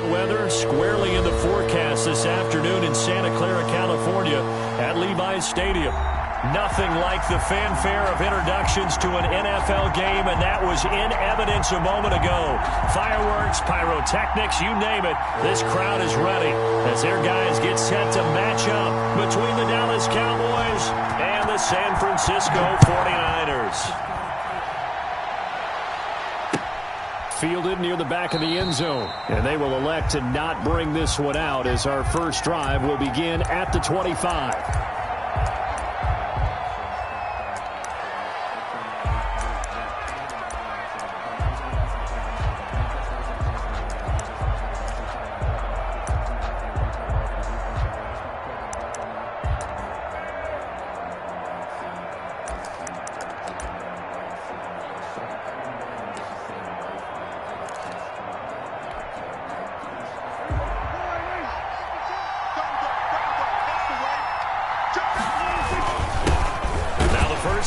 wet weather squarely in the forecast this afternoon in Santa Clara, California at Levi's Stadium. Nothing like the fanfare of introductions to an NFL game, and that was in evidence a moment ago. Fireworks, pyrotechnics, you name it. This crowd is ready as their guys get set to match up between the Dallas Cowboys and the San Francisco 49ers. Fielded near the back of the end zone, and they will elect to not bring this one out as our first drive will begin at the 25.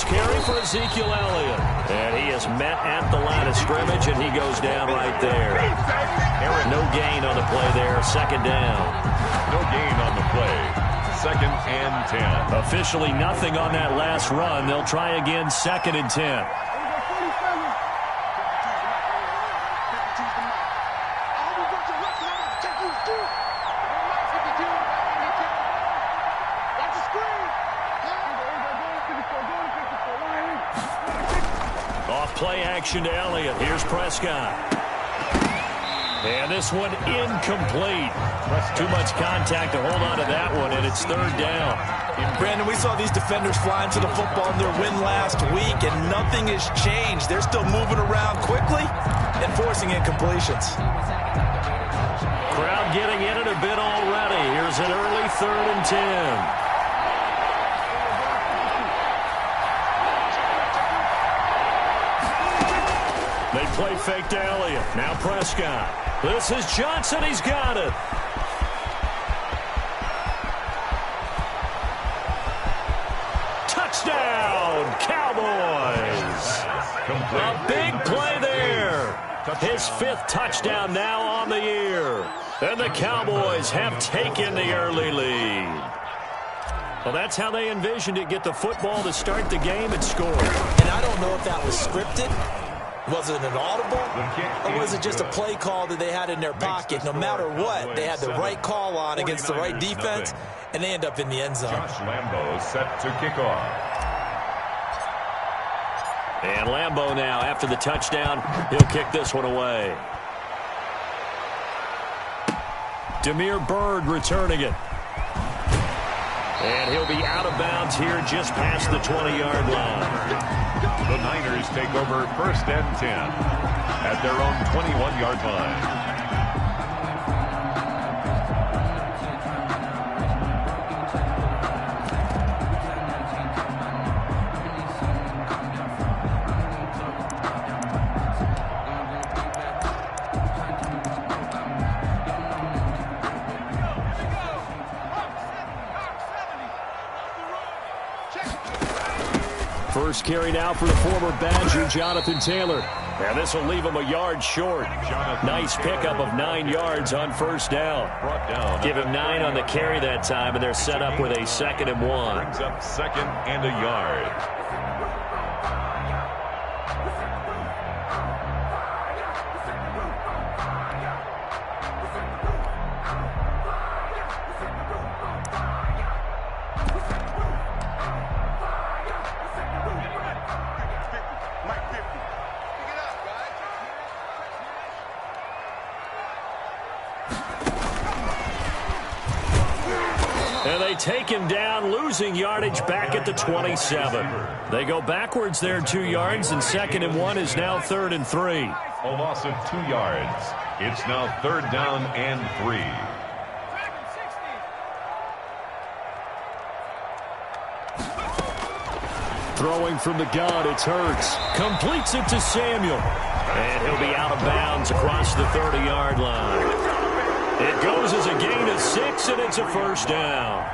Carry for Ezekiel Elliott. And he is met at the line of scrimmage, and he goes down right there. No gain on the play there. Second down. No gain on the play. Second and 10. Officially nothing on that last run. They'll try again, second and 10. Play action to Elliott. Here's Prescott. And this one incomplete. Too much contact to hold on to that one, and it's third down. Brandon, we saw these defenders flying to the football in their win last week, and nothing has changed. They're still moving around quickly and forcing incompletions. Crowd getting in it a bit already. Here's an early third and 10. They play fake to Elliott. Now Prescott. This is Johnson. He's got it. Touchdown, Cowboys. A big play there. His fifth touchdown now on the year. And the Cowboys have taken the early lead. Well, that's how they envisioned it. Get the football to start the game and score. And I don't know if that was scripted. Was it an audible, or was it just a play call that they had in their pocket? No matter what, they had the right call on against the right defense, and they end up in the end zone. Josh Lambo set to kick off. And Lambo now, after the touchdown, he'll kick this one away. Damiere Byrd returning it. And he'll be out of bounds here just past the 20-yard line. The Niners take over first and 10 at their own 21-yard line. First carry now for the former Badger, Jonathan Taylor. And this will leave him a yard short. Nice pickup of 9 yards on first down. Give him 9 on the carry that time, and they're set up with a 2nd and 1. Brings up 2nd and a yard. And they take him down, losing yardage back at the 27. They go backwards there 2 yards, and 2nd and 1 is now 3rd and 3. A loss of 2 yards. It's now 3rd down and 3. Throwing from the gun, it's Hurts. Completes it to Samuel. And he'll be out of bounds across the 30-yard line. It goes as a gain of 6, and it's a first down.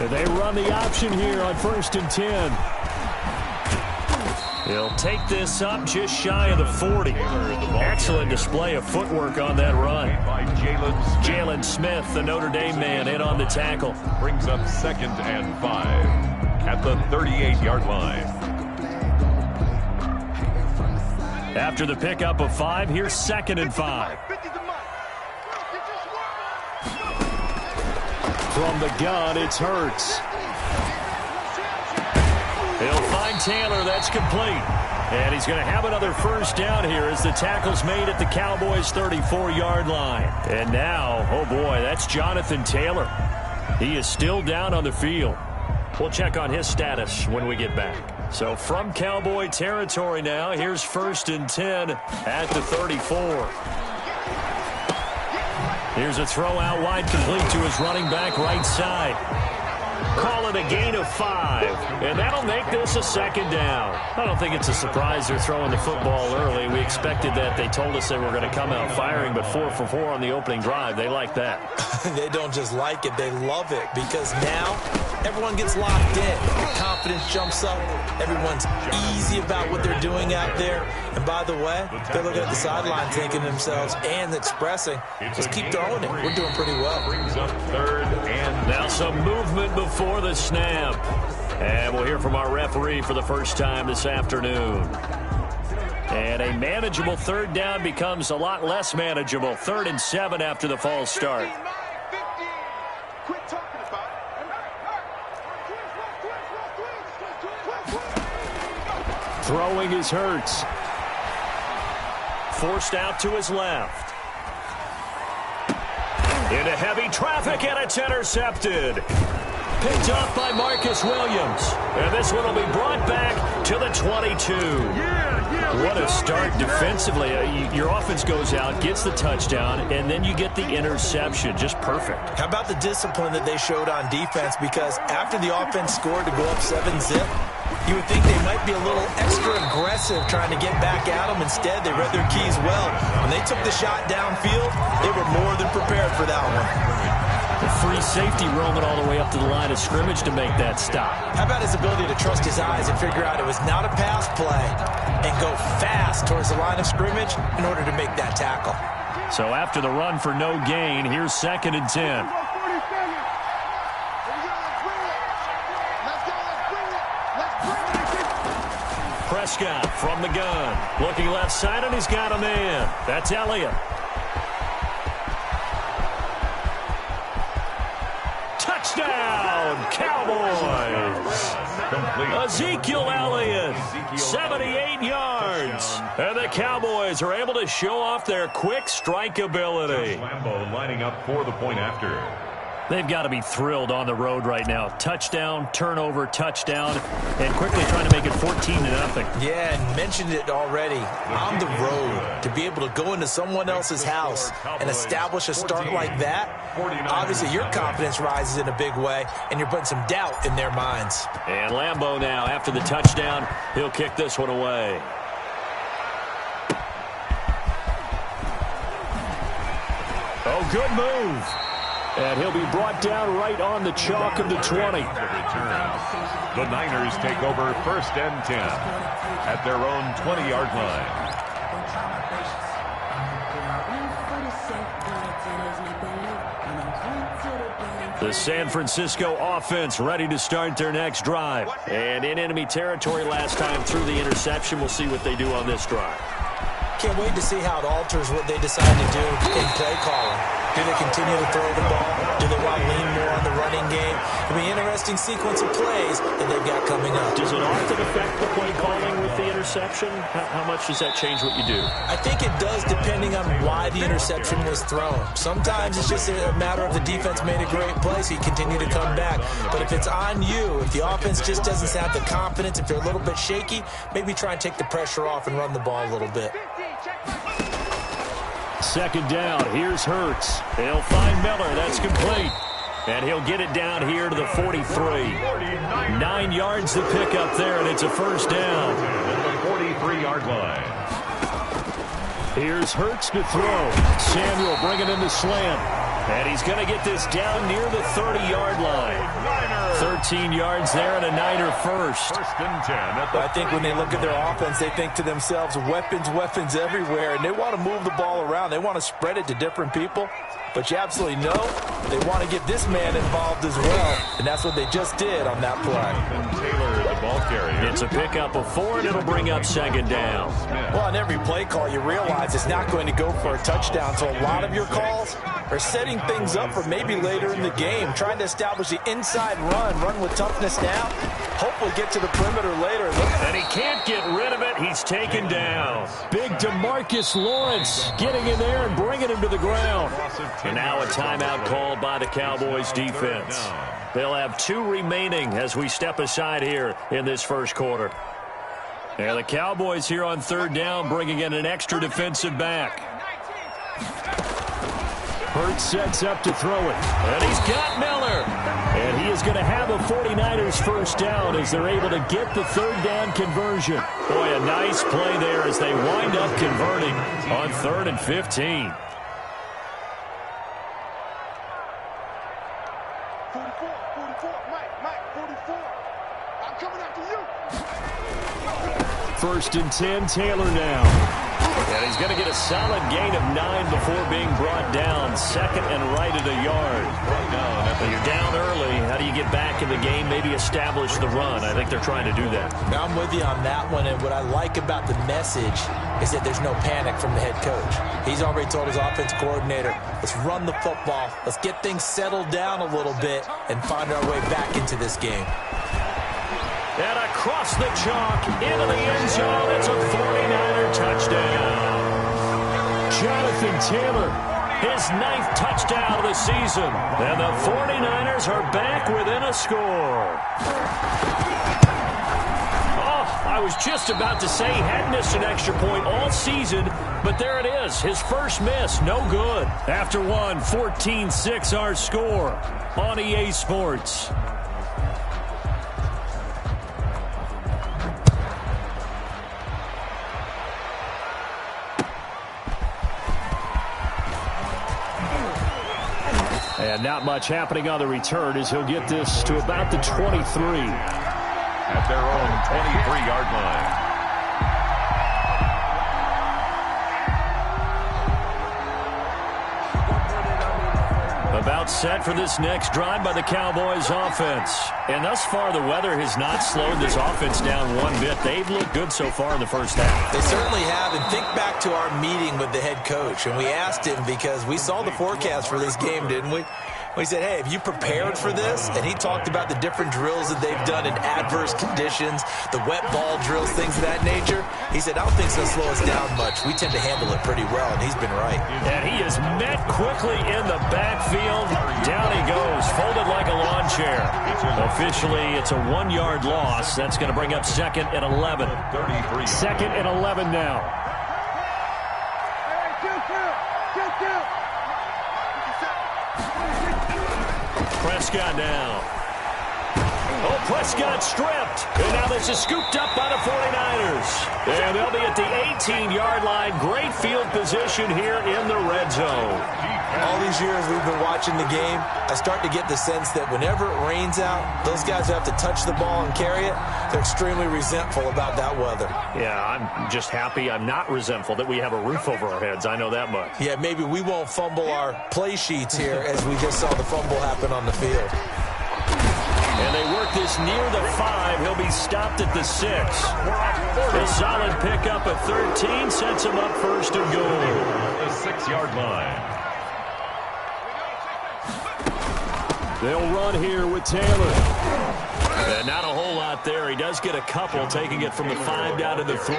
They run the option here on 1st and 10. He'll take this up just shy of the 40. Excellent display of footwork on that run. Jalen Smith, the Notre Dame man, in on the tackle. Brings up 2nd and 5 at the 38-yard line. After the pickup of 5, here's 2nd and 5. From the gun, it's Hurts. He'll find Taylor. That's complete. And he's going to have another first down here as the tackle's made at the Cowboys' 34-yard line. And now, oh boy, that's Jonathan Taylor. He is still down on the field. We'll check on his status when we get back. So from Cowboy territory now, here's 1st and 10 at the 34. Here's a throw out wide, complete to his running back right side. Call it a gain of 5, and that'll make this a 2nd down. I don't think it's a surprise they're throwing the football early. We expected that. They told us they were going to come out firing, but 4 for 4 on the opening drive. They like that. They don't just like it, they love it, because now everyone gets locked in. Confidence jumps up. Everyone's easy about what they're doing out there. And by the way, they're looking at the sideline thinking to themselves and expressing, just keep throwing it. We're doing pretty well. Brings up 3rd and now some movement before the snap. And we'll hear from our referee for the first time this afternoon. And a manageable 3rd down becomes a lot less manageable. 3rd and 7 after the false start. Throwing is Hurts. Forced out to his left. Into heavy traffic, and it's intercepted. Picked up by Marcus Williams. And this one will be brought back to the 22. What a start defensively. Your offense goes out, gets the touchdown, and then you get the interception. Just perfect. How about the discipline that they showed on defense? Because after the offense scored to go up 7-zip, you would think they might be a little extra aggressive trying to get back at them. Instead, they read their keys well. When they took the shot downfield, they were more than prepared for that one. The free safety roaming all the way up to the line of scrimmage to make that stop. How about his ability to trust his eyes and figure out it was not a pass play and go fast towards the line of scrimmage in order to make that tackle. So after the run for no gain, here's 2nd and 10. Prescott from the gun. Looking left side, and he's got a man. That's Elliott. Touchdown, Cowboys. Ezekiel Elliott, 78 yards. And the Cowboys are able to show off their quick strike ability. Lambeau lining up for the point after. They've got to be thrilled on the road right now. Touchdown, turnover, touchdown, and quickly trying to make it 14-0. Yeah, and mentioned it already. On the road, to be able to go into someone else's house and establish a start like that, obviously your confidence rises in a big way, and you're putting some doubt in their minds. And Lambeau now, after the touchdown, he'll kick this one away. Oh, good move. And he'll be brought down right on the chalk of the 20. The Niners take over 1st and 10 at their own 20-yard line. The San Francisco offense ready to start their next drive. And in enemy territory last time through the interception. We'll see what they do on this drive. Can't wait to see how it alters what they decide to do in play calling. Do they continue to throw the ball? Do they want to lean more on the running game? It'll be an interesting sequence of plays that they've got coming up. Does it often affect the play calling with the interception? How much does that change what you do? I think it does, depending on why the interception was thrown. Sometimes it's just a matter of the defense made a great play, so you continue to come back. But if it's on you, if the offense just doesn't have the confidence, if they're a little bit shaky, maybe try and take the pressure off and run the ball a little bit. 2nd down. Here's Hurts. They'll find Miller. That's complete. And he'll get it down here to the 43. 9 yards to pick up there, and it's a first down. The 43-yard line. Here's Hurts to throw. Samuel bringing in the slant. And he's going to get this down near the 30-yard line. 13 yards there and a Niner first. First and 10. I think when they look at their offense, they think to themselves, weapons everywhere, and they want to move the ball around. They want to spread it to different people. But you absolutely know they want to get this man involved as well, and that's what they just did on that play. Taylor, the ball carrier. It's a pickup of 4, and it'll bring up second down. Well, on every play call, you realize it's not going to go for a touchdown, so a lot of your calls are setting things up for maybe later in the game, trying to establish the inside run with toughness now, hopefully get to the perimeter later. And he can't get rid of it. He's taken down. Big DeMarcus Lawrence getting in there and bringing him to the ground. And now a timeout called by the Cowboys defense. They'll have 2 remaining as we step aside here in this first quarter. And the Cowboys here on 3rd down bringing in an extra defensive back. Hurts sets up to throw it. And he's got Miller. And he is going to have a 49ers first down as they're able to get the 3rd down conversion. Boy, a nice play there as they wind up converting on 3rd and 15. 1st and 10, Taylor now. And he's going to get a solid gain of 9 before being brought down. 2nd and right at a yard. When you're down early, how do you get back in the game, maybe establish the run? I think they're trying to do that. Now I'm with you on that one, and what I like about the message is that there's no panic from the head coach. He's already told his offense coordinator, let's run the football, let's get things settled down a little bit and find our way back into this game. And across the chalk, into the end zone, it's a 49er touchdown. Jonathan Taylor, his 9th touchdown of the season. And the 49ers are back within a score. Oh, I was just about to say he hadn't missed an extra point all season, but there it is, his first miss, no good. After one, 14-6 our score on EA Sports. And not much happening on the return as he'll get this to about the 23. At their own 23-yard line. About set for this next drive by the Cowboys offense. And thus far, the weather has not slowed this offense down one bit. They've looked good so far in the first half. They certainly have. And think back to our meeting with the head coach. And we asked him because we saw the forecast for this game, didn't we? We said, hey, have you prepared for this? And he talked about the different drills that they've done in adverse conditions, the wet ball drills, things of that nature. He said, I don't think it's going to slow us down much. We tend to handle it pretty well, and he's been right. And he is met quickly in the backfield. Down he goes, folded like a lawn chair. Officially, it's a 1-yard loss. That's going to bring up 2nd and 11. 2nd and 11 now. Prescott now. Oh, Prescott stripped. And now this is scooped up by the 49ers. And they'll be at the 18-yard line. Great field position here in the red zone. All these years we've been watching the game, I start to get the sense that whenever it rains out, those guys who have to touch the ball and carry it, they're extremely resentful about that weather. Yeah, I'm just happy I'm not resentful that we have a roof over our heads. I know that much. Yeah, maybe we won't fumble our play sheets here as we just saw the fumble happen on the field. And they work this near the 5. He'll be stopped at the 6. A solid pickup at 13 sets him up first and goal. The 6-yard line. They'll run here with Taylor. And not a whole lot there. He does get a couple, taking it from the 5 down to the 3.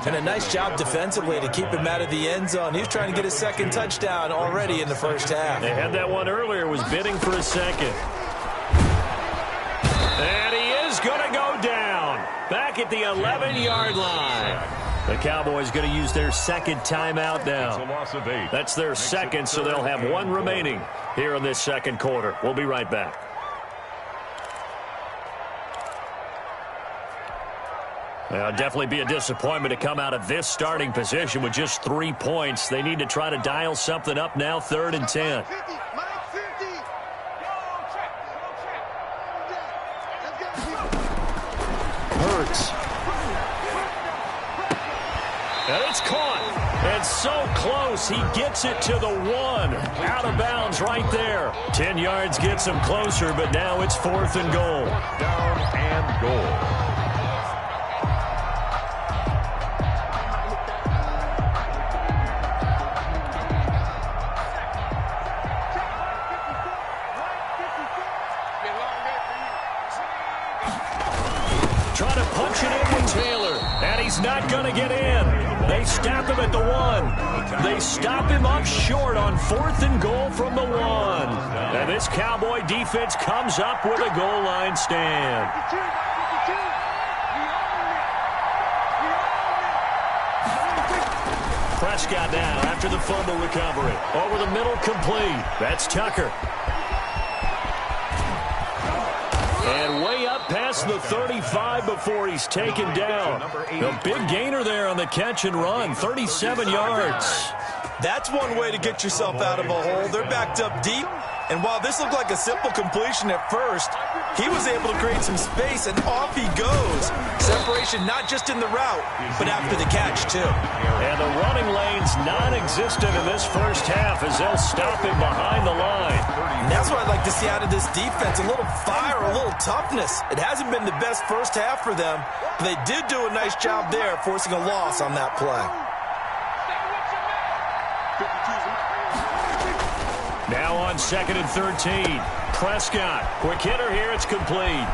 And a nice job defensively to keep him out of the end zone. He was trying to get his 2nd touchdown already in the first half. They had that one earlier, was bidding for a 2nd. And he is going to go down. Back at the 11-yard line. The Cowboys going to use their 2nd timeout now. That's their 2nd, so they'll have 1 remaining here in this 2nd quarter. We'll be right back. Well, definitely be a disappointment to come out of this starting position with just 3 points. They need to try to dial something up now, 3rd and 10. Hurts. And it's caught. And so close, he gets it to the 1. Out of bounds right there. 10 yards gets him closer, but now it's 4th and goal. Down and goal. Try to punch it in with Taylor, and he's not going to get in. They stop him at the 1. They stop him up short on 4th and goal from the 1. And this Cowboy defense comes up with a goal line stand. Prescott now after the fumble recovery. Over the middle, complete. That's Tucker. And way up past the 35 before he's taken down. A big gainer there on the catch and run, 37 yards. That's one way to get yourself out of a hole. They're backed up deep, and while this looked like a simple completion at first, he was able to create some space, and off he goes. Separation not just in the route, but after the catch, too. And the running lane's non-existent in this first half as they'll stop him behind the line. And that's what I'd like to see out of this defense, a little fire, a little toughness. It hasn't been the best first half for them, but they did do a nice job there, forcing a loss on that play. Now on 2nd and 13. Prescott, quick hitter here, it's complete.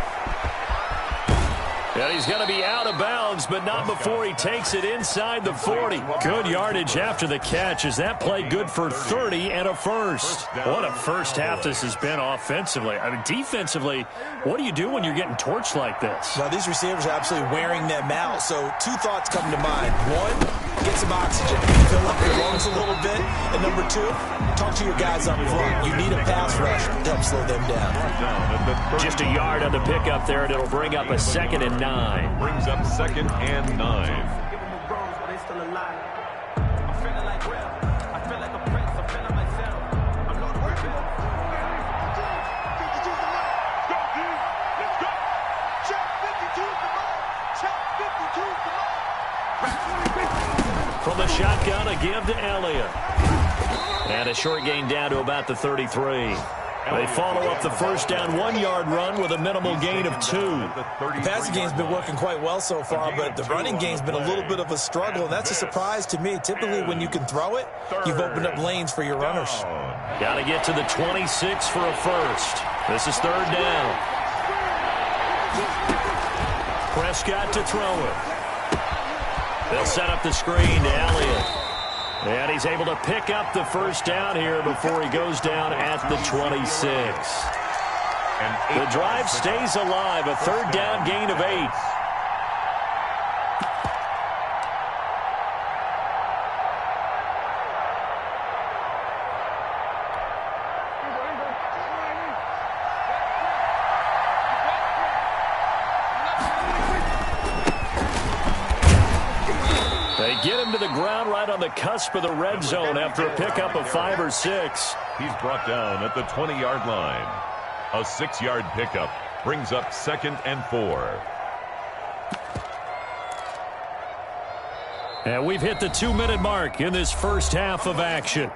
And he's going to be out of bounds, but not before he takes it inside the 40. Good yardage after the catch. Is that play good for 30 and a first? What a first half this has been offensively. I mean, defensively, what do you do when you're getting torched like this? Well, these receivers are absolutely wearing them out. So 2 thoughts come to mind. 1, get some oxygen. Fill up your lungs a little bit. And number 2, talk to your guys up front. You need a pass rush to help slow them down. Just a yard on the pickup there, and it'll bring up a 2nd and 9. Brings up 2nd and 9. From the shotgun, a give to Elliott. And a short gain down to about the 33. They follow up the first down 1-yard run with a minimal gain of 2. The passing game's been working quite well so far, but the running game's been a little bit of a struggle, and that's a surprise to me. Typically, when you can throw it, you've opened up lanes for your runners. Got to get to the 26 for a first. This is 3rd down. Prescott to throw it. They'll set up the screen to Elliott. And he's able to pick up the first down here before he goes down at the 26. The drive stays alive, a 3rd down gain of 8. They get him to the ground right on the cusp of the red zone after a pickup of 5 or 6. He's brought down at the 20-yard line. A 6-yard pickup brings up 2nd and 4. And we've hit the 2-minute mark in this first half of action.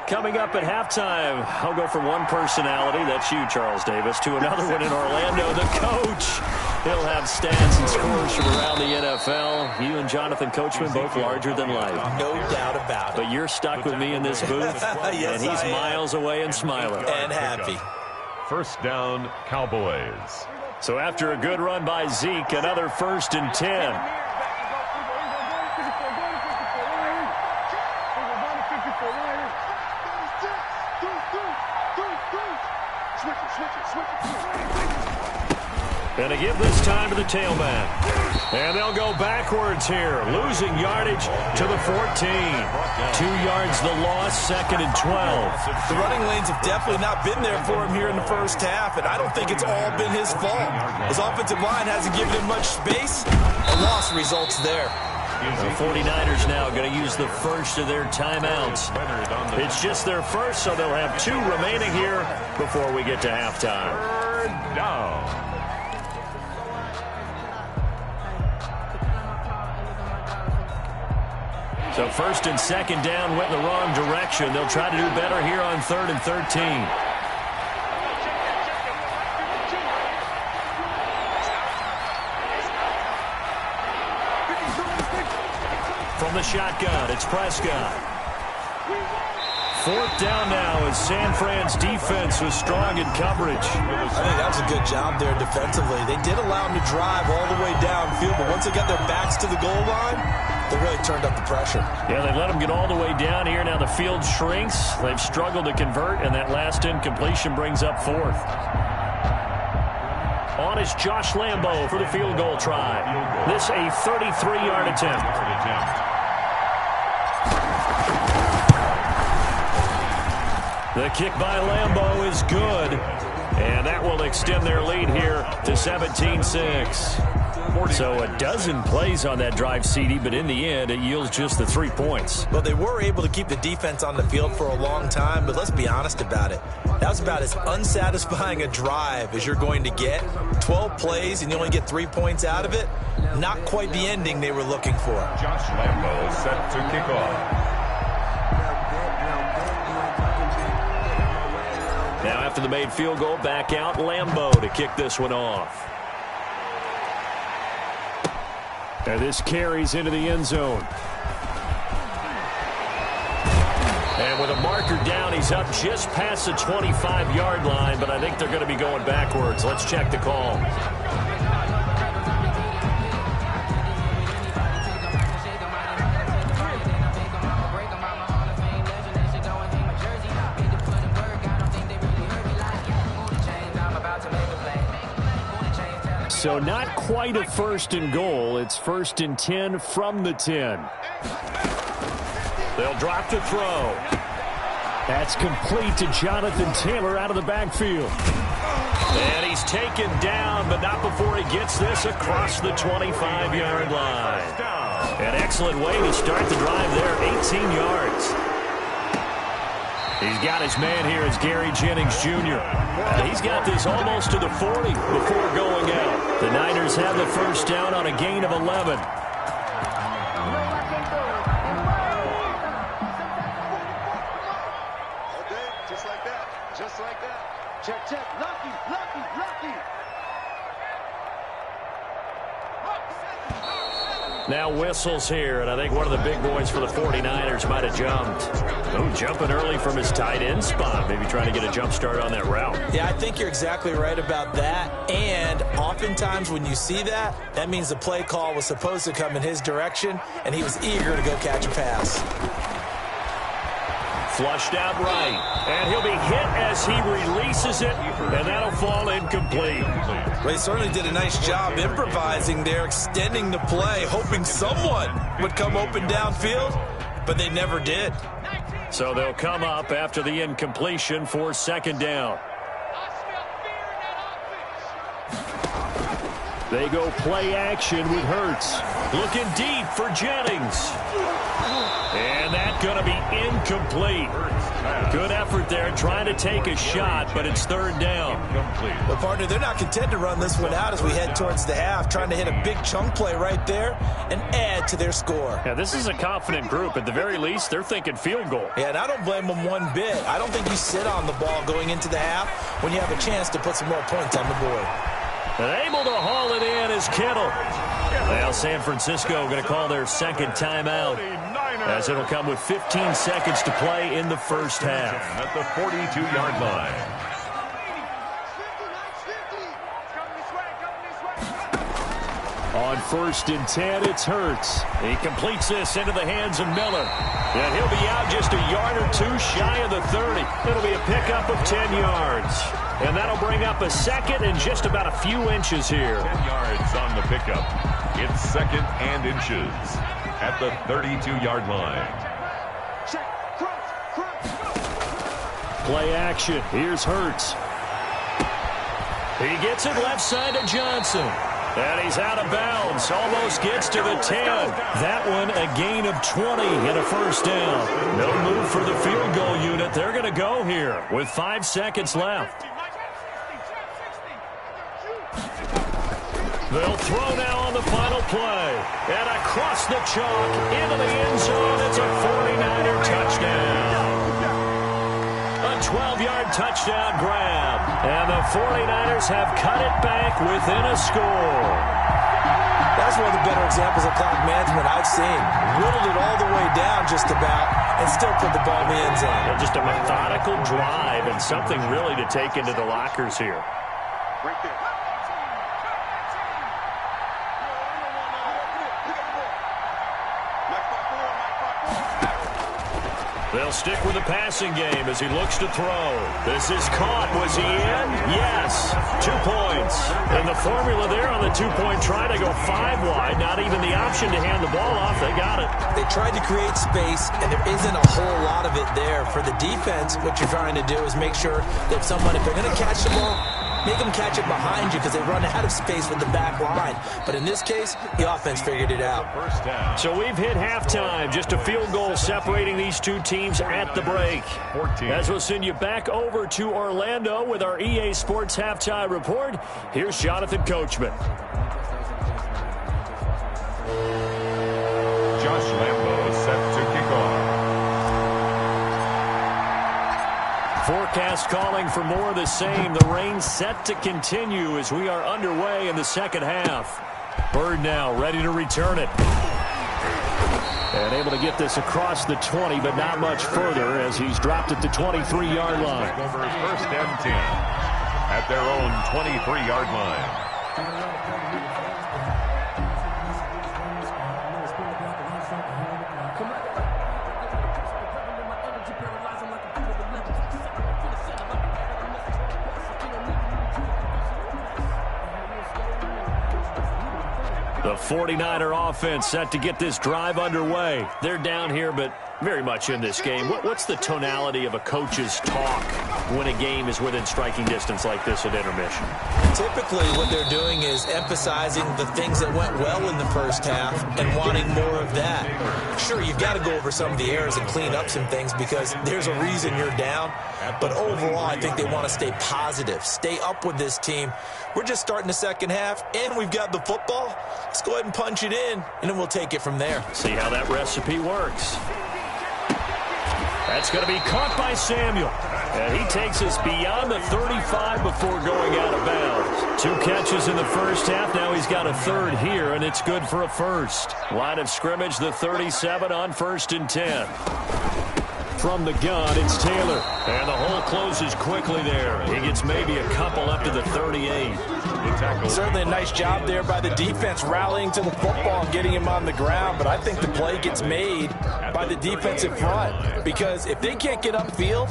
Coming up at halftime, I'll go from one personality, that's you, Charles Davis, to another one in Orlando, the coach. He'll have stats and scores from around the NFL. You and Jonathan Coachman, both larger than life. No doubt about it. But you're stuck with me in this booth, yes, and he's miles away and smiling. And happy. First down, Cowboys. So after a good run by Zeke, another 1st and 10. And a give this time to the tailback. And they'll go backwards here, losing yardage to the 14. 2 yards the loss, 2nd and 12. The running lanes have definitely not been there for him here in the first half, and I don't think it's all been his fault. His offensive line hasn't given him much space. A loss results there. The 49ers now going to use the first of their timeouts. It's just their first, so they'll have 2 remaining here before we get to halftime. Third down. So 1st and 2nd down went in the wrong direction. They'll try to do better here on 3rd and 13. From the shotgun, it's Prescott. 4th down now as San Fran's defense was strong in coverage. I think that was a good job there defensively. They did allow them to drive all the way downfield, but once they got their backs to the goal line, they really turned up the pressure. Yeah, they let them get all the way down here. Now the field shrinks. They've struggled to convert, and that last incompletion brings up 4th. On is Josh Lambo for the field goal try. This a 33-yard attempt. The kick by Lambo is good, and that will extend their lead here to 17-6. So a dozen plays on that drive, CD, but in the end, it yields just the 3 points. Well, they were able to keep the defense on the field for a long time, but let's be honest about it. That was about as unsatisfying a drive as you're going to get. 12 plays, and you only get 3 points out of it. Not quite the ending they were looking for. Josh Lambo is set to kick off. Now after the made field goal, back out Lambo to kick this one off. And this carries into the end zone. And with a marker down, he's up just past the 25-yard line, but I think they're going to be going backwards. Let's check the call. So not quite a 1st and goal. It's 1st and 10 from the 10. They'll drop to throw. That's complete to Jonathan Taylor out of the backfield. And he's taken down, but not before he gets this across the 25-yard line. An excellent way to start the drive there, 18 yards. He's got his man here as Gary Jennings Jr. He's got this almost to the 40 before going out. The Niners have the 1st down on a gain of 11. Just like that. Just like that. Check, check. Lucky, lucky, lucky. Now whistles here, and I think one of the big boys for the 49ers might have jumped. Oh, jumping early from his tight end spot. Maybe trying to get a jump start on that route. Yeah, I think you're exactly right about that. And oftentimes when you see that, that means the play call was supposed to come in his direction, and he was eager to go catch a pass. Flushed out right, and he'll be hit as he releases it, and that'll fall incomplete. They certainly did a nice job improvising there, extending the play, hoping someone would come open downfield, but they never did. So they'll come up after the incompletion for 2nd down. They go play action with Hurts. Looking deep for Jennings. And that's going to be incomplete. Good effort there trying to take a shot, but it's 3rd down. Well, partner, they're not content to run this one out as we head towards the half, trying to hit a big chunk play right there and add to their score. Yeah, this is a confident group. At the very least, they're thinking field goal. Yeah, and I don't blame them one bit. I don't think you sit on the ball going into the half when you have a chance to put some more points on the board. And able to haul it in is Kittle. Well, San Francisco going to call their 2nd timeout, as it'll come with 15 seconds to play in the 1st half. At the 42-yard line. On 1st and 10, it's Hurts. He completes this into the hands of Miller. And he'll be out just a yard or two shy of the 30. It'll be a pickup of 10 yards. And that'll bring up a 2nd and just about a few inches here. 10 yards on the pickup. It's 2nd and inches at the 32-yard line. Play action. Here's Hurts. He gets it left side to Johnson. And he's out of bounds. Almost gets to the 10. That one a gain of 20 and a first down. No move for the field goal unit. They're going to go here with 5 seconds left. They'll throw now on the final play. And across the chalk into the end zone. It's a 49er touchdown. A 12-yard touchdown grab. And the 49ers have cut it back within a score. That's one of the better examples of clock management I've seen. Whittled it all the way down just about and still put the ball in the end zone. Yeah, just a methodical drive and something really to take into the lockers here. Right there. They'll stick with the passing game as he looks to throw. This is caught. Was he in? Yes. 2 points. And the formula there on the two-point try to go 5 wide. Not even the option to hand the ball off. They got it. They tried to create space, and there isn't a whole lot of it there. For the defense, what you're trying to do is make sure that someone, if they're going to catch the ball, make them catch it behind you because they run out of space with the back line. But in this case, the offense figured it out. So we've hit halftime. Just a field goal separating these two teams at the break. As we'll send you back over to Orlando with our EA Sports Halftime Report, here's Jonathan Coachman. Josh Lambo set to kick off. Forecast calling for more of the same. The rain set to continue as we are underway in the second half. Bird now ready to return it. And able to get this across the 20, but not much further as he's dropped at the 23-yard line. Over 1st and 10 at their own 23-yard line. The 49er offense set to get this drive underway. They're down here, but very much in this game. What's the tonality of a coach's talk when a game is within striking distance like this at intermission? Typically, what they're doing is emphasizing the things that went well in the first half and wanting more of that. Sure, you've got to go over some of the errors and clean up some things because there's a reason you're down. But overall, I think they want to stay positive, stay up with this team. We're just starting the second half, and we've got the football. Let's go ahead and punch it in, and then we'll take it from there. See how that recipe works. That's going to be caught by Samuel. And he takes us beyond the 35 before going out of bounds. 2 catches in the first half. Now he's got a third here, and it's good for a first. Line of scrimmage, the 37 on 1st and 10. From the gun, it's Taylor. And the hole closes quickly there. He gets maybe a couple up to the 38. Certainly a nice job there by the defense rallying to the football and getting him on the ground. But I think the play gets made by the defensive front. Because if they can't get upfield,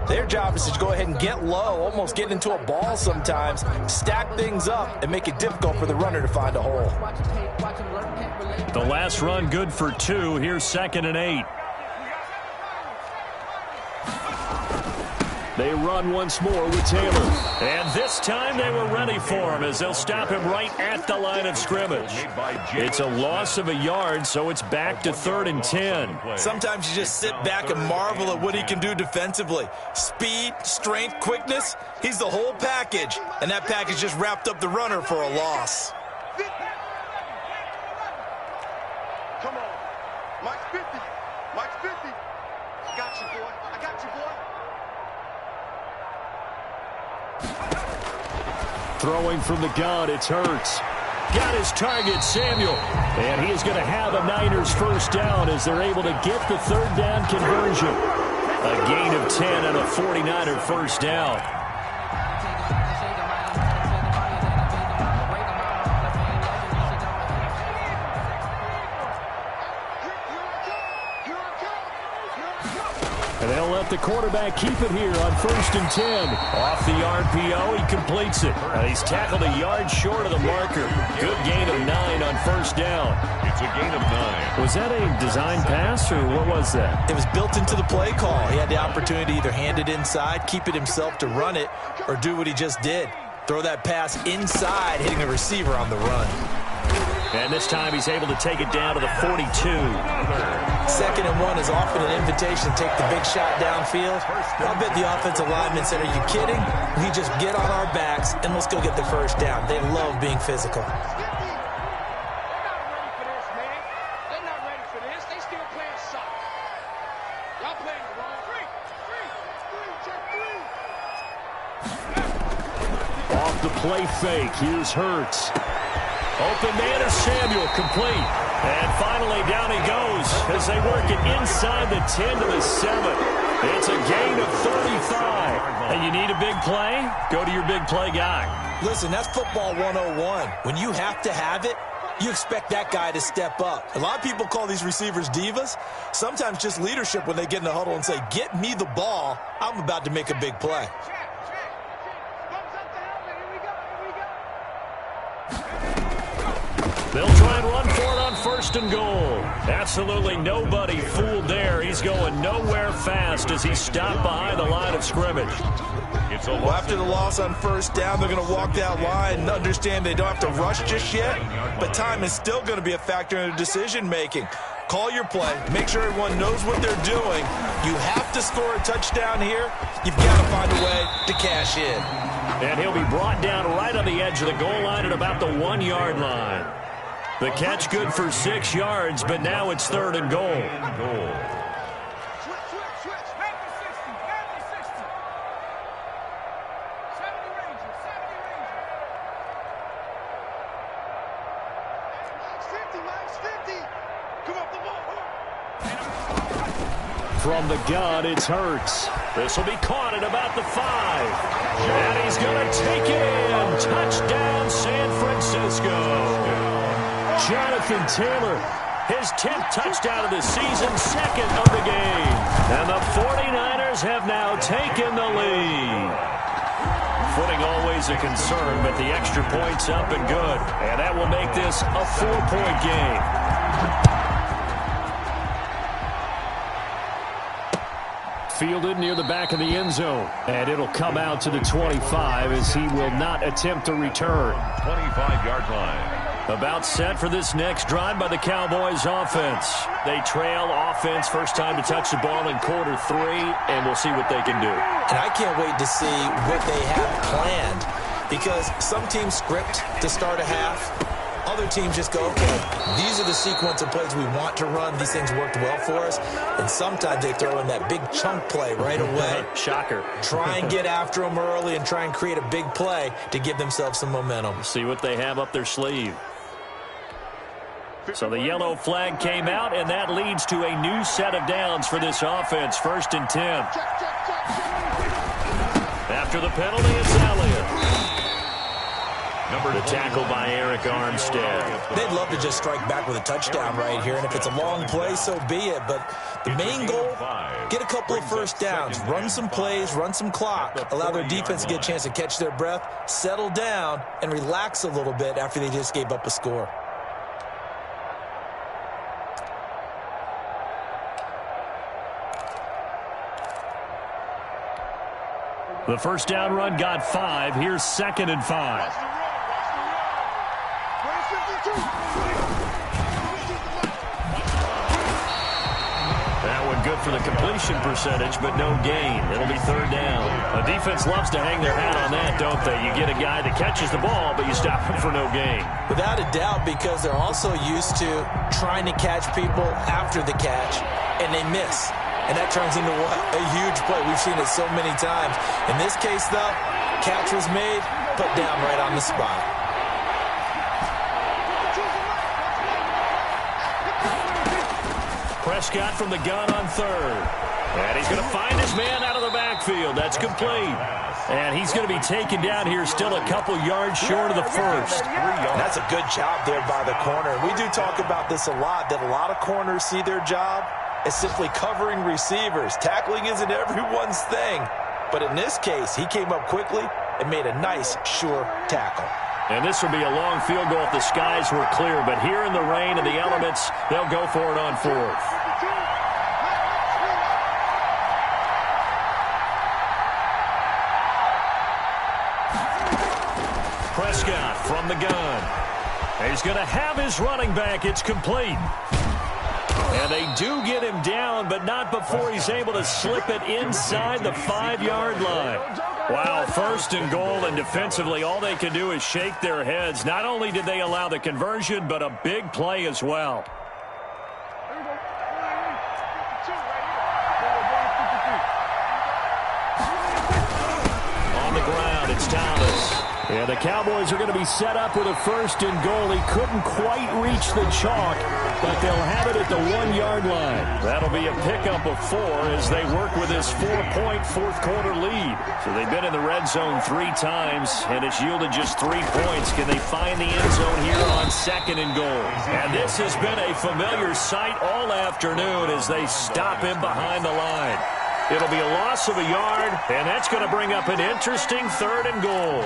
their job is to go ahead and get low, almost get into a ball sometimes, stack things up, and make it difficult for the runner to find a hole. The last run good for 2. Here's 2nd and 8. They run once more with Taylor. And this time they were ready for him as they'll stop him right at the line of scrimmage. It's a loss of a yard, so it's back to 3rd and 10. Sometimes you just sit back and marvel at what he can do defensively. Speed, strength, quickness, he's the whole package. And that package just wrapped up the runner for a loss. Come on. Mike's 50. Mike's 50. I got you, boy. I got you, boy. Throwing from the gun, it's Hurts. Got his target, Samuel. And he is going to have a Niners first down as they're able to get the 3rd down conversion. A gain of 10 and a 49er first down. And they'll let the quarterback keep it here on 1st and 10. Off the RPO, he completes it. He's tackled a yard short of the marker. Good gain of 9 on 1st down. It's a gain of 9. Was that a design pass, or what was that? It was built into the play call. He had the opportunity to either hand it inside, keep it himself to run it, or do what he just did. Throw that pass inside, hitting the receiver on the run. And this time he's able to take it down to the 42. 2nd and 1 is often an invitation to take the big shot downfield. I'll bet the offensive lineman said, are you kidding? We just get on our backs and let's go get the 1st down. They love being physical. Off the play fake, here's Hurts. Open man is Samuel, complete. And finally down he goes as they work it inside the 10 to the 7. It's a gain of 35. And you need a big play? Go to your big play guy. Listen, that's football 101. When you have to have it, you expect that guy to step up. A lot of people call these receivers divas. Sometimes just leadership when they get in the huddle and say, get me the ball. I'm about to make a big play. They'll try and run for it on 1st and goal. Absolutely nobody fooled there. He's going nowhere fast as he's stopped behind the line of scrimmage. Well, after the loss on 1st down, they're going to walk that line and understand they don't have to rush just yet, but time is still going to be a factor in their decision-making. Call your play. Make sure everyone knows what they're doing. You have to score a touchdown here. You've got to find a way to cash in. And he'll be brought down right on the edge of the goal line at about the 1-yard line. The catch good for 6 yards, but now it's 3rd and goal. From the gun, it's Hurts. This will be caught at about the 5. And he's going to take it in. Touchdown, San Francisco. Jonathan Taylor, his 10th touchdown of the season, 2nd of the game. And the 49ers have now taken the lead. Footing always a concern, but the extra point's up and good. And that will make this a 4-point game. Fielded near the back of the end zone. And it'll come out to the 25 as he will not attempt to return. 25-yard line. About set for this next drive by the Cowboys offense. They trail offense, first time to touch the ball in quarter 3, and we'll see what they can do. And I can't wait to see what they have planned, because some teams script to start a half. Other teams just go, okay, these are the sequence of plays we want to run. These things worked well for us. And sometimes they throw in that big chunk play right away. Shocker. Try and get after them early and try and create a big play to give themselves some momentum. See what they have up their sleeve. So the yellow flag came out, and that leads to a new set of downs for this offense. 1st and 10. After the penalty, it's Elliott. The tackle by Eric Armstead. They'd love to just strike back with a touchdown right here, and if it's a long play, so be it. But the main goal, get a couple of 1st downs, run some plays, run some clock, allow their defense to get a chance to catch their breath, settle down, and relax a little bit after they just gave up a score. The 1st down run got 5. Here's 2nd and 5. That one good for the completion percentage, but no gain. It'll be 3rd down. The defense loves to hang their hat on that, don't they? You get a guy that catches the ball, but you stop him for no gain. Without a doubt, because they're also used to trying to catch people after the catch, and they miss. And that turns into what? A huge play. We've seen it so many times. In this case, though, catch was made, put down right on the spot. Prescott from the gun on 3rd. And he's going to find his man out of the backfield. That's complete. And he's going to be taken down here still a couple yards short of the 1st. That's a good job there by the corner. We do talk about this a lot, that a lot of corners see their job as simply covering receivers. Tackling isn't everyone's thing. But in this case, he came up quickly and made a nice, sure tackle. And this would be a long field goal if the skies were clear. But here in the rain and the elements, they'll go for it on fourth. Prescott from the gun. He's going to have his running back. It's complete. And they do get him down, but not before he's able to slip it inside the 5-yard line. Wow, first and goal, and defensively all they can do is shake their heads. Not only did they allow the conversion, but a big play as well. On the ground, it's Thomas. Yeah, the Cowboys are going to be set up with a first and goal. He couldn't quite reach the chalk, but they'll have it at the 1-yard line. That'll be a pickup of 4 as they work with this 4-point fourth-quarter lead. So they've been in the red zone 3 times, and it's yielded just 3 points. Can they find the end zone here on second and goal? And this has been a familiar sight all afternoon as they stop him behind the line. It'll be a loss of a yard, and that's going to bring up an interesting third and goal.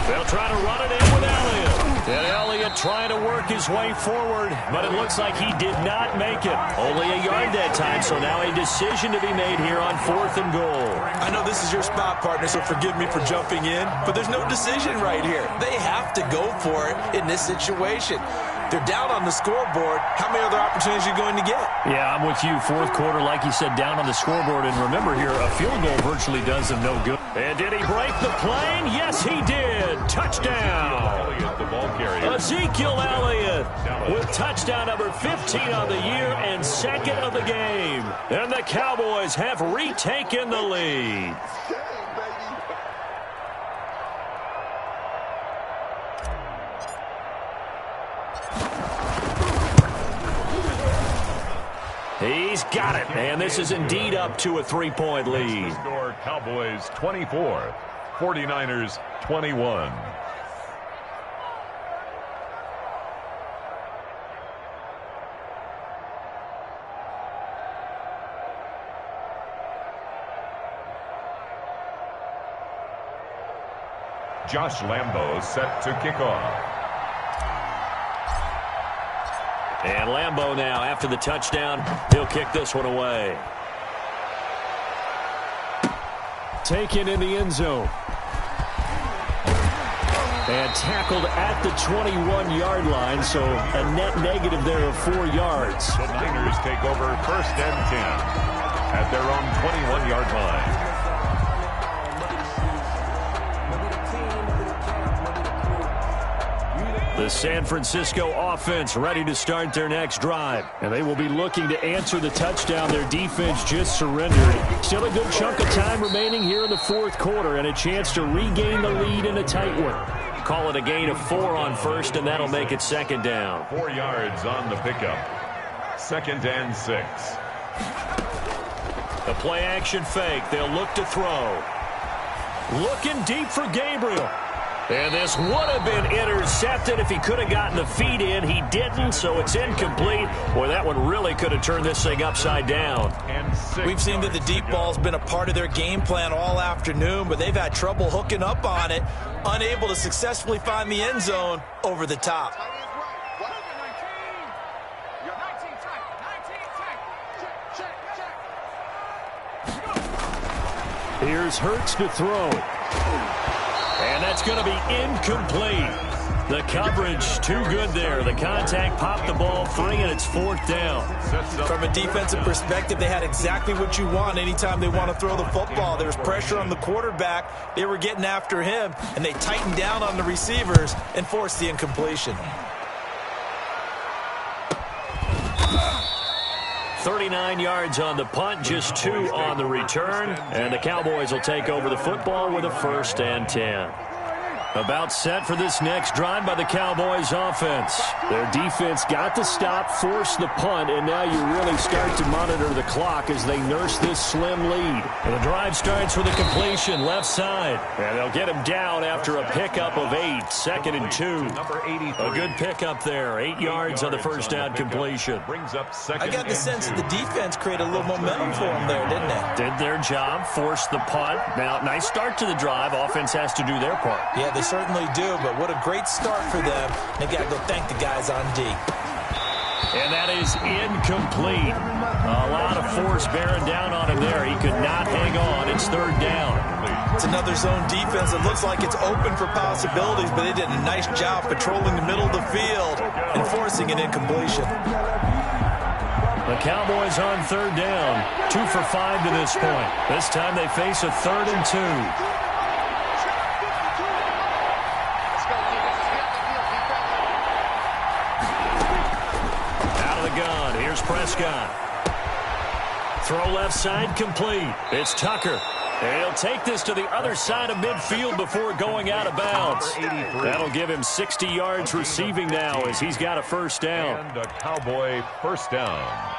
They'll try to run it in with Elliott. And Elliott trying to work his way forward, but it looks like he did not make it. Only a yard that time, so now a decision to be made here on fourth and goal. I know this is your spot, partner, so forgive me for jumping in, but there's no decision right here. They have to go for it in this situation. They're down on the scoreboard. How many other opportunities are you going to get? Yeah, I'm with you. Fourth quarter, like you said, down on the scoreboard. And remember here, a field goal virtually does them no good. And did he break the plane? Yes, he did. Touchdown. The ball carrier. Ezekiel Elliott with touchdown number 15 on the year and second of the game. And the Cowboys have retaken the lead. He's got it, and this is indeed up to a 3-point lead. Score Cowboys 24, 49ers 21. Josh Lambo set to kick off. And Lambo now, after the touchdown, he'll kick this one away. Taken in the end zone. And tackled at the 21-yard line, so a net negative there of 4 yards. The Niners take over first and 10 at their own 21-yard line. The San Francisco offense ready to start their next drive. And they will be looking to answer the touchdown their defense just surrendered. Still a good chunk of time remaining here in the fourth quarter and a chance to regain the lead in a tight one. Call it a gain of 4 on first, and that'll make it second down. 4 yards on the pickup. Second and 6. The play-action fake. They'll look to throw. Looking deep for Gabriel. And this would have been intercepted if he could have gotten the feet in. He didn't, so it's incomplete. Boy, that one really could have turned this thing upside down. We've seen that the deep ball's been a part of their game plan all afternoon, but they've had trouble hooking up on it, unable to successfully find the end zone over the top. Here's Hurts to throw. And that's going to be incomplete. The coverage too good there. The contact popped the ball free, and it's fourth down. From a defensive perspective, they had exactly what you want anytime they want to throw the football. There was pressure on the quarterback. They were getting after him, and they tightened down on the receivers and forced the incompletion. 39 yards on the punt, just 2 on the return. And the Cowboys will take over the football with a first and 10. About set for this next drive by the Cowboys offense. Their defense got the stop, forced the punt, and now you really start to monitor the clock as they nurse this slim lead. And the drive starts with a completion left side. And they'll get him down after a pickup of 8, 2nd and 2. A good pickup there, 8 yards on the first down completion. I got the sense that the defense created a little momentum for them there, didn't they? Did their job, forced the punt. Now, nice start to the drive. Offense has to do their part. Yeah, they certainly do, but what a great start for them. They got to go thank the guys on D. And that is incomplete. A lot of force bearing down on him there. He could not hang on. It's 3rd down. It's another zone defense. It looks like it's open for possibilities, but they did a nice job patrolling the middle of the field and forcing an incompletion. The Cowboys on 3rd down. 2 for 5 to this point. This time they face a 3rd and 2. Prescott. Throw left side complete. It's Tucker. And he'll take this to the other side of midfield before going out of bounds. That'll give him 60 yards receiving now as he's got a first down. And a Cowboy first down.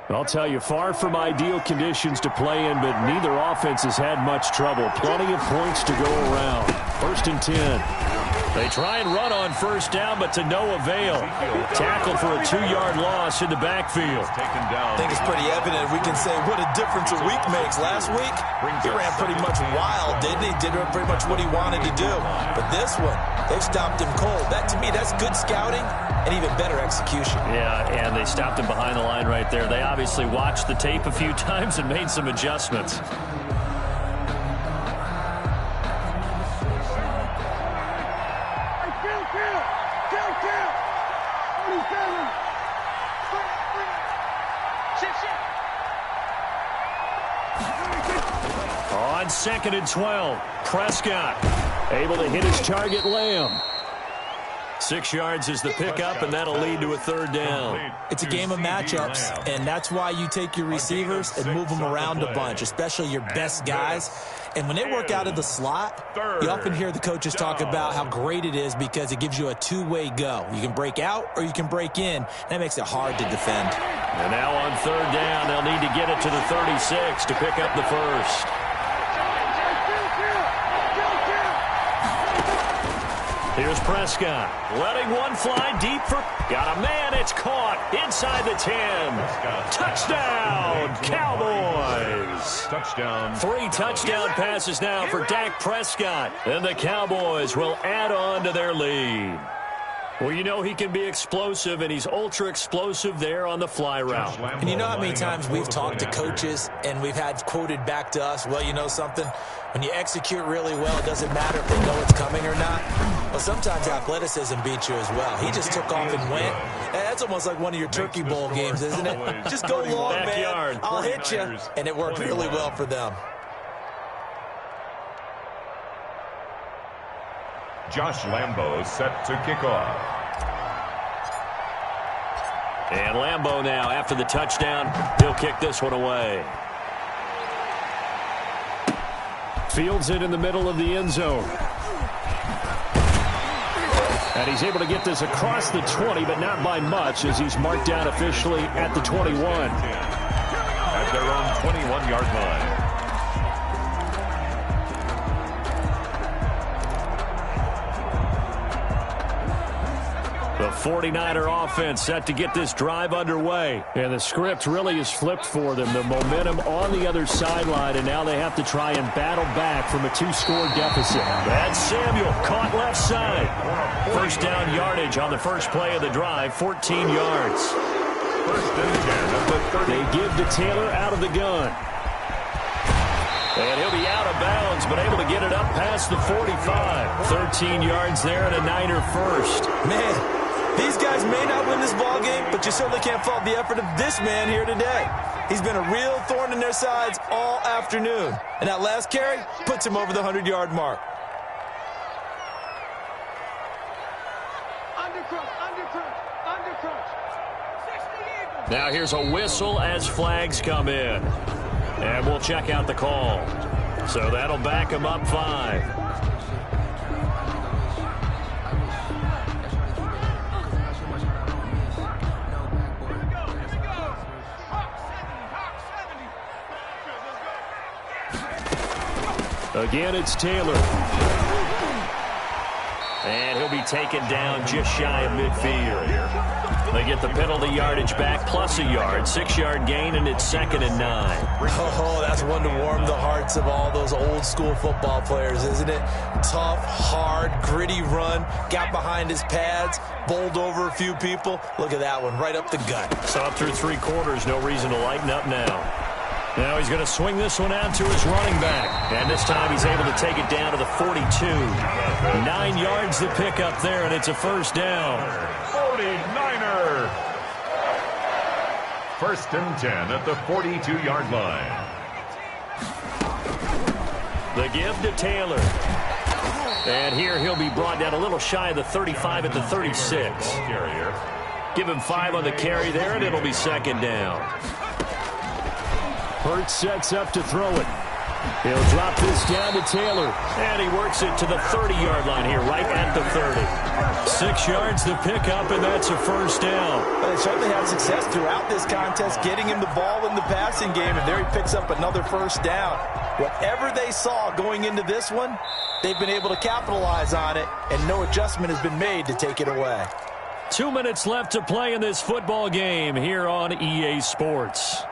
I'll tell you, far from ideal conditions to play in, but neither offense has had much trouble. Plenty of points to go around. 1st and 10. They try and run on first down, but to no avail. Tackled for a 2-yard loss in the backfield. I think it's pretty evident. We can say what a difference a week makes. Last week, he ran pretty much wild, didn't he? Did pretty much what he wanted to do. But this one, they stopped him cold. That, to me, that's good scouting and even better execution. Yeah, and they stopped him behind the line right there. They obviously watched the tape a few times and made some adjustments. On 2nd and 12, Prescott able to hit his target, Lamb. 6 yards is the pickup, and that'll lead to a 3rd down. It's a game of matchups, and that's why you take your receivers and move them around a bunch, especially your best guys. And when they work out of the slot, you often hear the coaches talk about how great it is because it gives you a two-way go. You can break out or you can break in. That makes it hard to defend. And now on 3rd down, they'll need to get it to the 36 to pick up the first. Here's Prescott, letting one fly deep for... Got a man, it's caught inside the 10. Touchdown, Cowboys. Touchdown. 3 touchdown passes now for Dak Prescott. And the Cowboys will add on to their lead. Well, you know he can be explosive, and he's ultra-explosive there on the fly route. And you know how many times we've talked to coaches, and we've had quoted back to us, well, you know something? When you execute really well, it doesn't matter if they know it's coming or not. Well, sometimes athleticism beats you as well. He just took off and went. That's almost like one of your Turkey Bowl games, isn't it? Just go long, man. I'll hit you. And it worked really well for them. Josh Lambo set to kick off. And Lambo now, after the touchdown, he'll kick this one away. Fields it in the middle of the end zone. And he's able to get this across the 20, but not by much, as he's marked down officially at the 21. At their own 21-yard line. The 49er offense set to get this drive underway. And the script really is flipped for them. The momentum on the other sideline, and now they have to try and battle back from a 2-score deficit. That's Samuel, caught left side. First down yardage on the first play of the drive, 14 yards. First and 10 of the 30. They give to Taylor out of the gun. And he'll be out of bounds, but able to get it up past the 45. 13 yards there and a Niner first. Man. These guys may not win this ball game, but you certainly can't fault the effort of this man here today. He's been a real thorn in their sides all afternoon. And that last carry puts him over the 100-yard mark. Undercrunch, undercrunch, undercrunch. 60 Now here's a whistle as flags come in. And we'll check out the call. So that'll back him up 5. Again, it's Taylor. And he'll be taken down just shy of midfield. They get the penalty yardage back plus a yard. 6-yard gain, and it's 2nd and 9. Oh, that's one to warm the hearts of all those old-school football players, isn't it? Tough, hard, gritty run. Got behind his pads, bowled over a few people. Look at that one, right up the gut. So up through 3 quarters, no reason to lighten up now. Now he's going to swing this one out to his running back. And this time he's able to take it down to the 42. 9 yards to pick up there, and it's a first down. 49er. 1st and 10 at the 42-yard line. The give to Taylor. And here he'll be brought down a little shy of the 35 at the 36. Give him 5 on the carry there, and it'll be 2nd down. Hurts sets up to throw it. He'll drop this down to Taylor. And he works it to the 30-yard line here, right at the 30. 6 yards to pick up, and that's a first down. Well, they certainly had success throughout this contest, getting him the ball in the passing game, and there he picks up another first down. Whatever they saw going into this one, they've been able to capitalize on it, and no adjustment has been made to take it away. 2 minutes left to play in this football game here on EA Sports.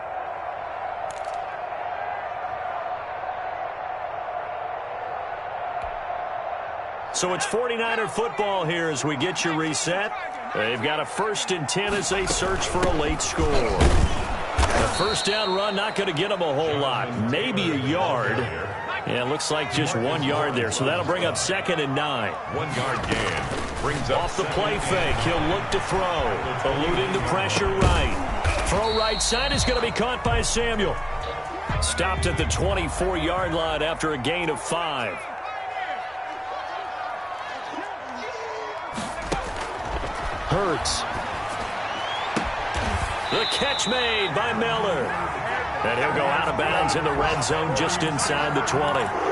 So it's 49er football here as we get you reset. They've got a 1st and 10 as they search for a late score. The first down run not going to get them a whole lot. Maybe a yard. Yeah, it looks like just 1 yard there. So that'll bring up 2nd and 9. 1 yard gain. Brings up off the play fake. He'll look to throw. Eluding the pressure right. Throw right side is going to be caught by Samuel. Stopped at the 24-yard line after a gain of 5. Hurts. The catch made by Miller. And he'll go out of bounds in the red zone just inside the 20.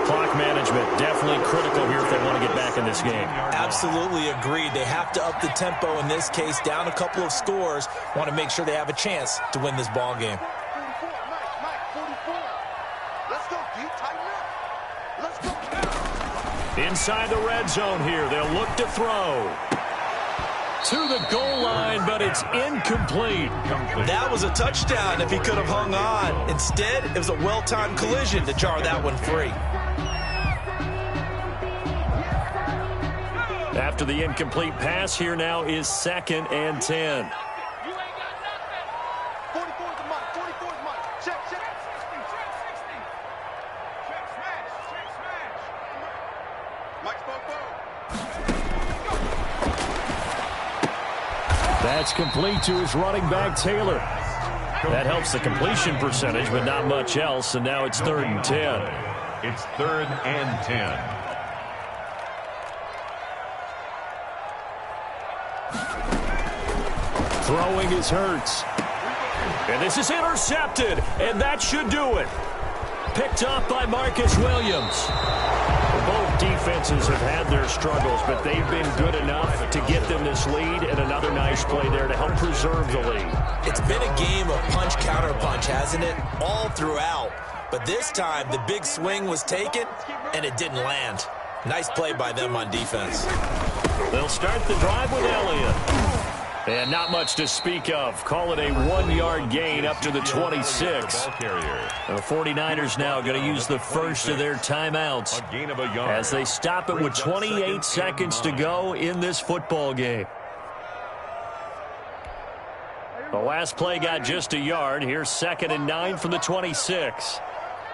Clock management definitely critical here if they want to get back in this game. Absolutely agreed. They have to up the tempo in this case, down a couple of scores. Want to make sure they have a chance to win this ball game. Let's go, D. Tighten up. Let's go. Inside the red zone here. They'll look to throw. To the goal line, but it's incomplete. That was a touchdown if he could have hung on. Instead, it was a well-timed collision to jar that one free. After the incomplete pass, here now is 2nd and 10. 44 is the mark. 44 is mark. Check. Mike Spoke. That's complete to his running back, Taylor. That helps the completion percentage, but not much else, and now it's 3rd and 10. It's 3rd and 10. Throwing is Hurts. And this is intercepted, and that should do it. Picked up by Marcus Williams. Both defenses have had their struggles, but they've been good enough to get them this lead, and another nice play there to help preserve the lead. It's been a game of punch-counter-punch, hasn't it? All throughout. But this time, the big swing was taken, and it didn't land. Nice play by them on defense. They'll start the drive with Elliott. And not much to speak of. Call it a 1-yard gain up to the 26. The 49ers now going to use the first of their timeouts as they stop it with 28 seconds to go in this football game. The last play got just a yard. Here's 2nd and 9 from the 26.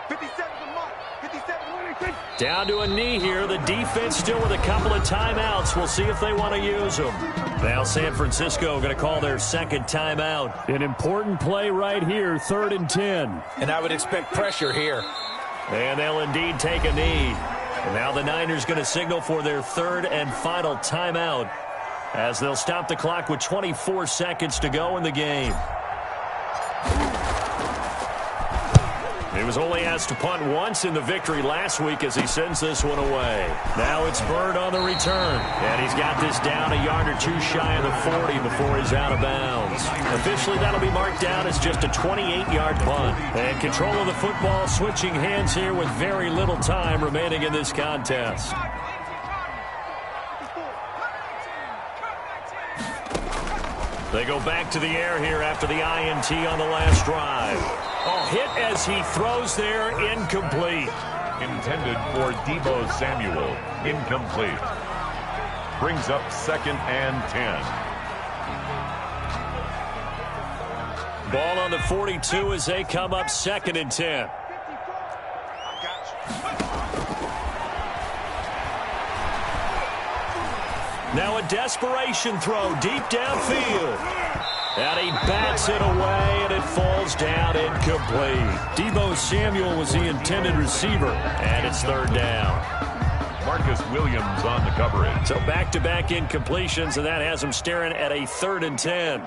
57 is the mark. 57. Down to a knee here. The defense still with a couple of timeouts. We'll see if they want to use them. Now San Francisco going to call their 2nd timeout. An important play right here, 3rd and 10. And I would expect pressure here. And they'll indeed take a knee. And now the Niners going to signal for their 3rd and final timeout as they'll stop the clock with 24 seconds to go in the game. He was only asked to punt once in the victory last week as he sends this one away. Now it's Bird on the return. And he's got this down a yard or two shy of the 40 before he's out of bounds. Officially, that'll be marked down as just a 28-yard punt. And control of the football switching hands here with very little time remaining in this contest. They go back to the air here after the INT on the last drive. Oh, hit as he throws there, incomplete. Intended for Deebo Samuel. Incomplete. Brings up 2nd and 10. Ball on the 42 as they come up 2nd and 10. Now a desperation throw deep downfield. And he bats it away, and it falls down incomplete. Deebo Samuel was the intended receiver, and it's 3rd down. Marcus Williams on the coverage. So back-to-back incompletions, and that has him staring at a 3rd and 10.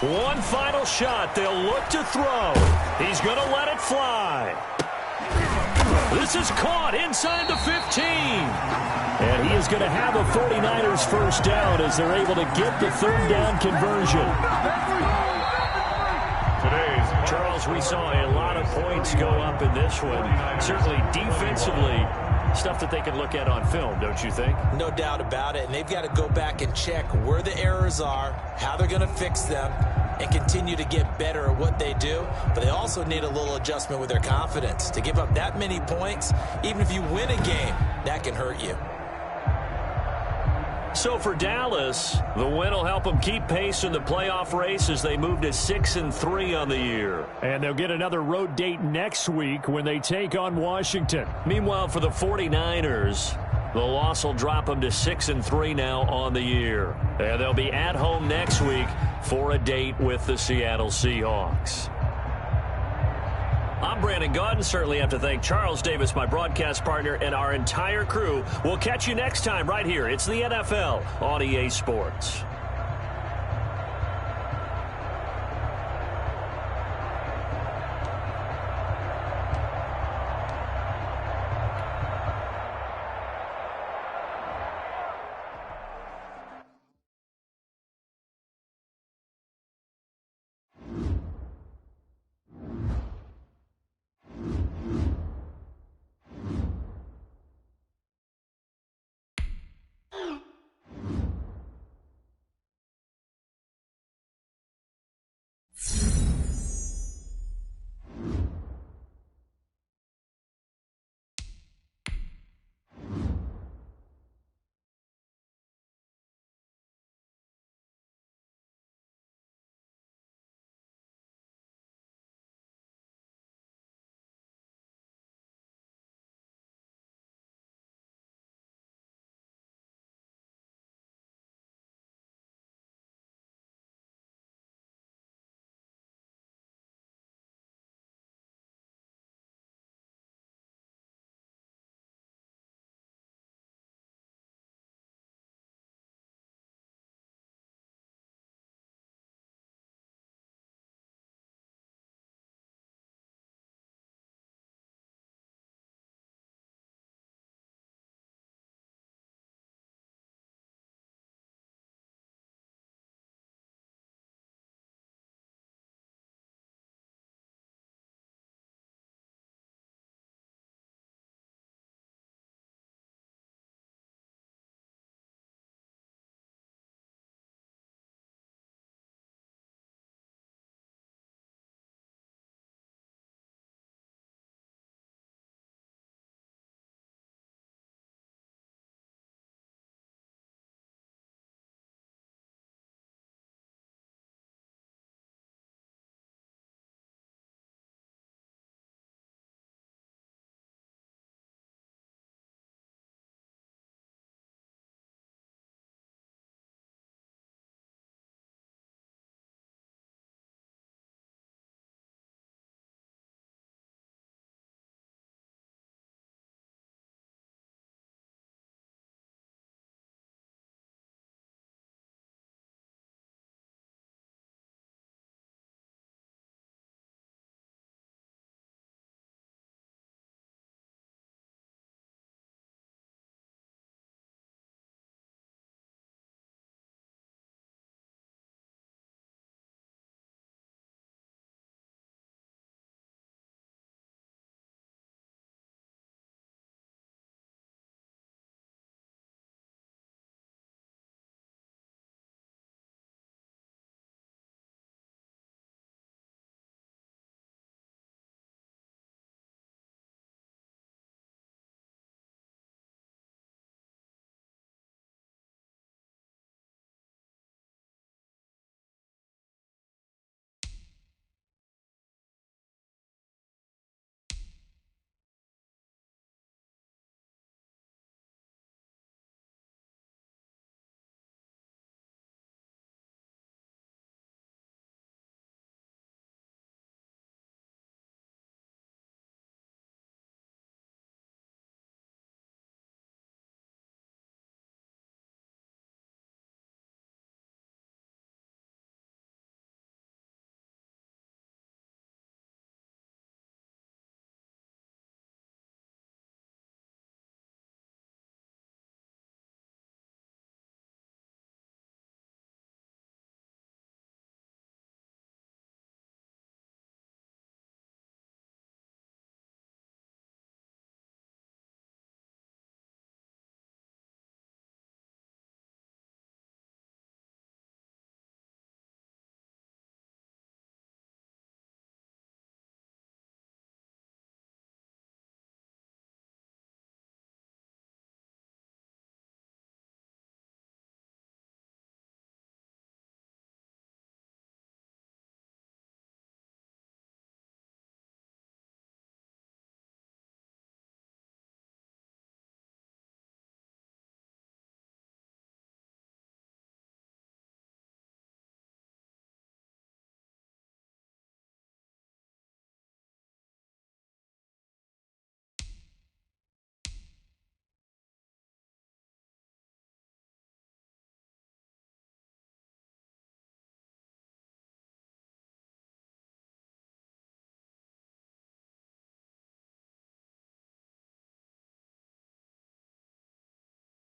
One final shot. They'll look to throw. He's going to let it fly. This is caught inside the 15. And he is going to have a 49ers first down as they're able to get the 3rd down conversion. Charles, we saw a lot of points go up in this one. Certainly defensively, stuff that they can look at on film, don't you think? No doubt about it. And they've got to go back and check where the errors are, how they're going to fix them, and continue to get better at what they do. But they also need a little adjustment with their confidence. To give up that many points, even if you win a game, that can hurt you. So for Dallas, the win will help them keep pace in the playoff race as they move to 6-3 on the year. And they'll get another road date next week when they take on Washington. Meanwhile, for the 49ers, the loss will drop them to 6-3 now on the year. And they'll be at home next week for a date with the Seattle Seahawks. I'm Brandon Gaudin. Certainly have to thank Charles Davis, my broadcast partner, and our entire crew. We'll catch you next time right here. It's the NFL on EA Sports.